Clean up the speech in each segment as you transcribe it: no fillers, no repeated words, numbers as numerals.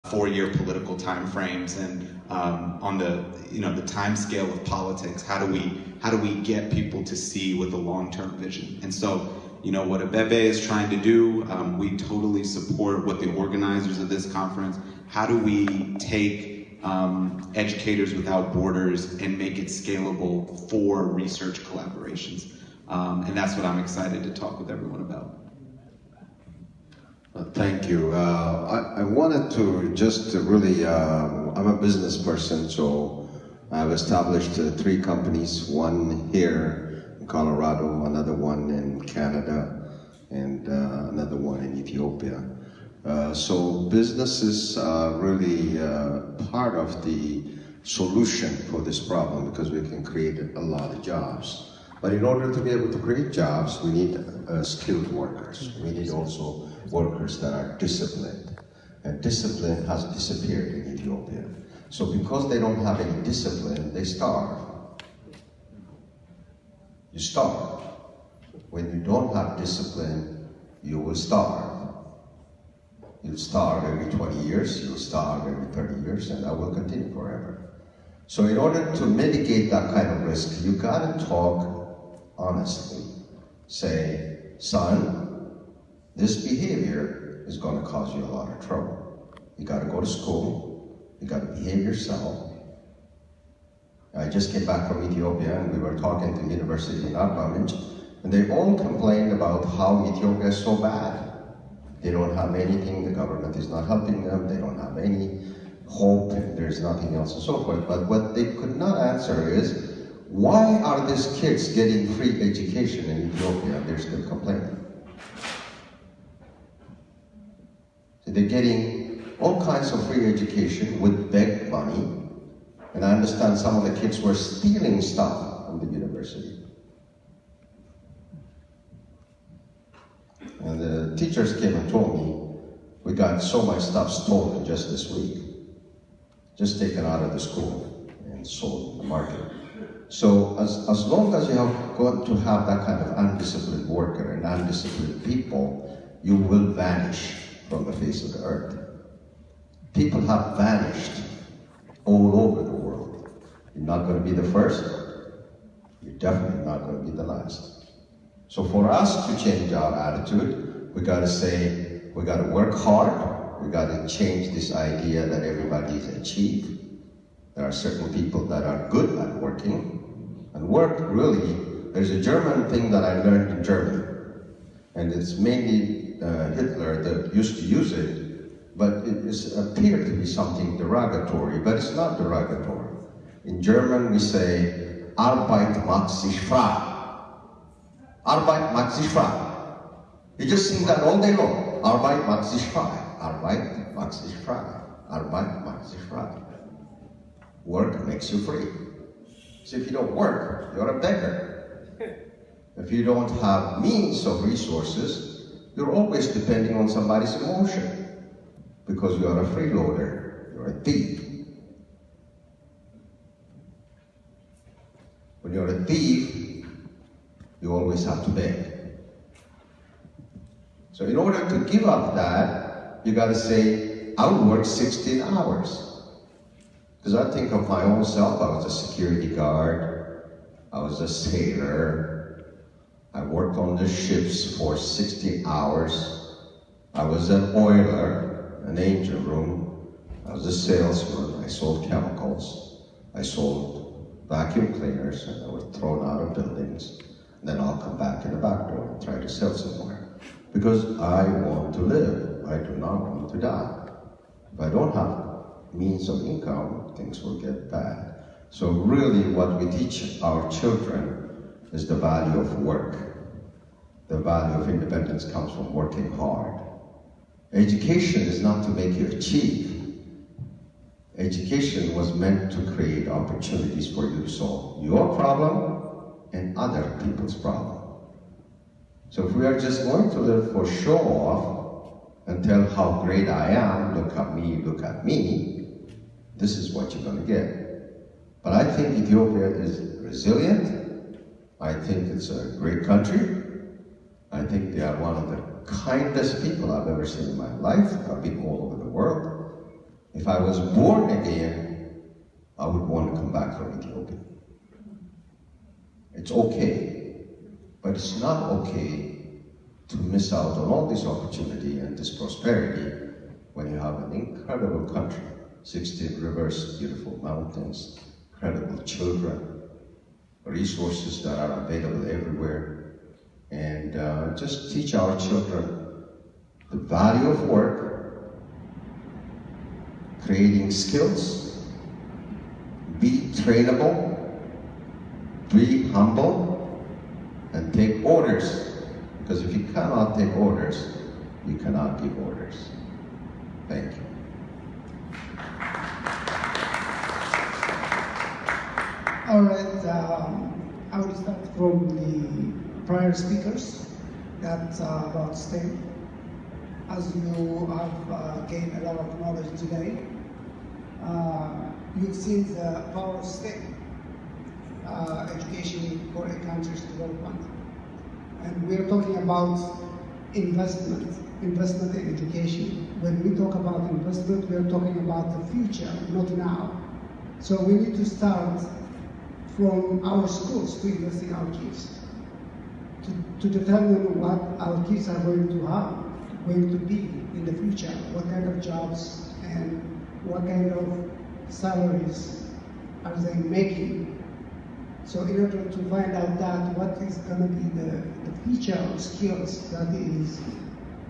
4-year political timeframes and on the time scale of politics. How do we get people to see with a long-term vision? And so, what Abebe is trying to do, we totally support what the organizers of this conference. How do we take Educators Without Borders and make it scalable for research collaborations? And that's what I'm excited to talk with everyone about. Thank you. I wanted to just really, I'm a business person, so I've established 3 companies, one here in Colorado, another one in Canada, and another one in Ethiopia. So business is really part of the solution for this problem because we can create a lot of jobs. But in order to be able to create jobs, we need skilled workers. We need also workers that are disciplined. And discipline has disappeared in Ethiopia. So because they don't have any discipline, they starve. You starve. When you don't have discipline, you will starve. You'll starve every 20 years, you'll starve every 30 years, and that will continue forever. So in order to mitigate that kind of risk, you gotta talk honestly. Say, son, this behavior is going to cause you a lot of trouble. You got to go to school. You got to behave yourself. I just came back from Ethiopia and we were talking to the university in Arnhem, and they all complained about how Ethiopia is so bad. They don't have anything, the government is not helping them, they don't have any hope, and there's nothing else and so forth. But what they could not answer is, why are these kids getting free education in Ethiopia and they're still complaining? So they're getting all kinds of free education with begged money. And I understand some of the kids were stealing stuff from the university. And the teachers came and told me, we got so much stuff stolen just this week. Just taken out of the school and sold in the market. So as long as you have got to have that kind of undisciplined worker and undisciplined people, you will vanish from the face of the earth. People have vanished all over the world. You're not going to be the first. You're definitely not going to be the last. So for us to change our attitude, we got to say, we got to work hard. We got to change this idea that everybody is a chief. There are certain people that are good at working. And work, really, there's a German thing that I learned in Germany. And it's mainly Hitler that used to use it, but it appeared to be something derogatory, but it's not derogatory. In German, we say, Arbeit macht sich frei. Arbeit macht sich frei. You just sing that all day long. Arbeit macht sich frei. Arbeit macht sich frei. Arbeit macht sich frei. Work makes you free. So if you don't work, you're a beggar. If you don't have means of resources, you're always depending on somebody's emotion because you're a freeloader, you're a thief. When you're a thief, you always have to beg. So in order to give up that, you gotta say, I'll work 16 hours. Because I think of my own self, I was a security guard, I was a sailor, I worked on the ships for 60 hours, I was an oiler, an engine room, I was a salesman, I sold chemicals, I sold vacuum cleaners, and I was thrown out of buildings, and then I'll come back in the back door and try to sell somewhere. Because I want to live, I do not want to die. If I don't have means of income, things will get bad. So really what we teach our children is the value of work. The value of independence comes from working hard. Education is not to make you a chief. Education was meant to create opportunities for you to solve your problem and other people's problem. So if we are just going to live for show off and tell how great I am, look at me, this is what you're going to get. But I think Ethiopia is resilient. I think it's a great country. I think they are one of the kindest people I've ever seen in my life. I've been all over the world. I was born again, I would want to come back from Ethiopia. It's okay, but it's not okay to miss out on all this opportunity and this prosperity when you have an incredible country, 16 rivers, beautiful mountains, incredible children, resources that are available everywhere, and just teach our children the value of work, creating skills, be trainable, be humble, and take orders. Because if you cannot take orders, you cannot give orders. Thank you. All right, I will start from the prior speakers. That's about STEM. As you have gained a lot of knowledge today, you've seen the power of STEM, education for a country's development. And we're talking about investment in education. When we talk about investment, we're talking about the future, not now. So we need to start from our schools to invest in our kids, to determine what our kids are going to be in the future, what kind of jobs and what kind of salaries are they making. So in order to find out that, what is going to be the feature of skills that is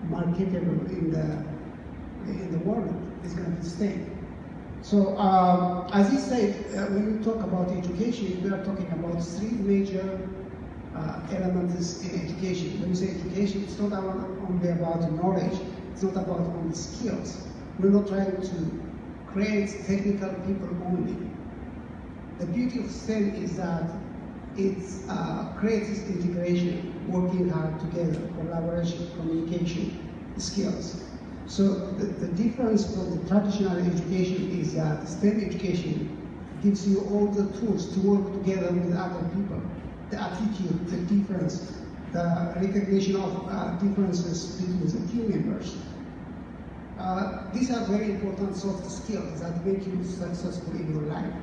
marketable in the world is going to be STEM. So as he said, when we talk about education, we are talking about three major elements in education. When we say education, it's not only about knowledge, it's not about only skills. We're not trying to create technical people only. The beauty of STEM is that it creates integration, working hard together, collaboration, communication, skills. So the difference from the traditional education is that STEM education gives you all the tools to work together with other people. The attitude, the difference, the recognition of differences between the team members. These are very important soft skills that make you successful in your life,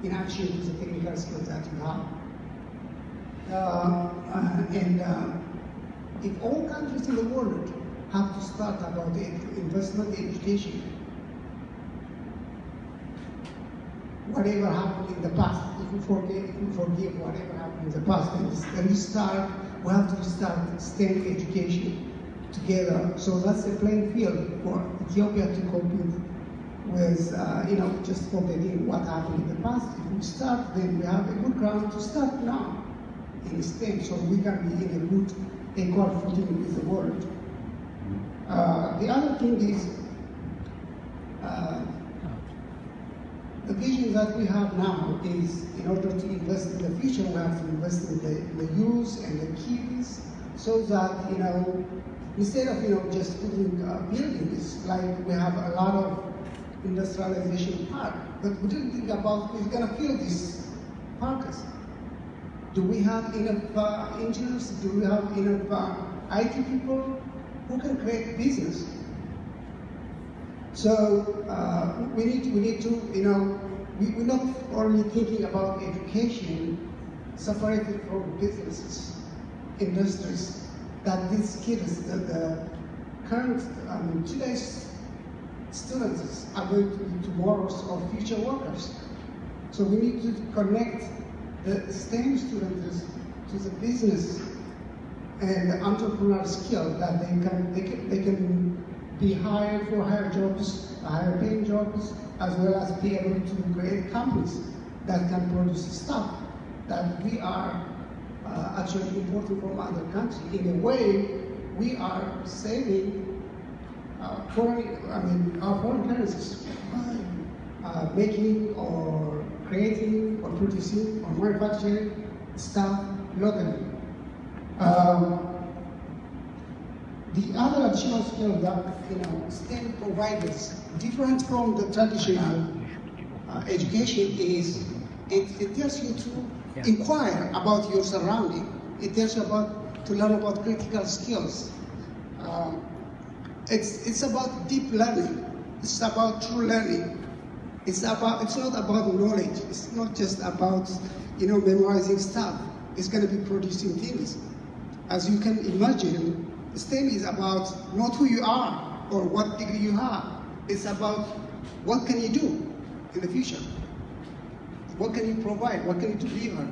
in addition to the technical skills that you have. If all countries in the world have to start about the investment in education, whatever happened in the past, if we forgive whatever happened in the past, and we have to restart STEM education together. So that's a playing field for Ethiopia to compete with, just forgetting what happened in the past. If we start, then we have a good ground to start now in STEM, so we can be in a good equal footing with the world. The other thing is, the vision that we have now is, in order to invest in the future, we have to invest in the youth and the kids, so that, instead of, just putting buildings, like we have a lot of industrialization park, but we didn't think about who's going to fill these parks. Do we have enough engineers? Do we have enough IT people who can create business? So we need to, we're not only thinking about education separated from businesses, industries, that these kids, the current, today's students are going to be tomorrow's or future workers. So we need to connect the STEM students to the business and the entrepreneurial skill that they can be hired for higher jobs, higher paying jobs, as well as be able to create companies that can produce stuff that we are actually importing from other countries. In a way, we are saving our foreign currencies by making or creating or producing or manufacturing stuff locally. The other additional skill that STEM provides, different from the traditional education, is it tells you to inquire about your surrounding. It tells you to learn about critical skills. It's about deep learning. It's about true learning. It's not about knowledge. It's not just about, memorizing stuff. It's going to be producing things. As you can imagine, STEM is about not who you are or what degree you have. It's about what can you do in the future. What can you provide? What can you deliver?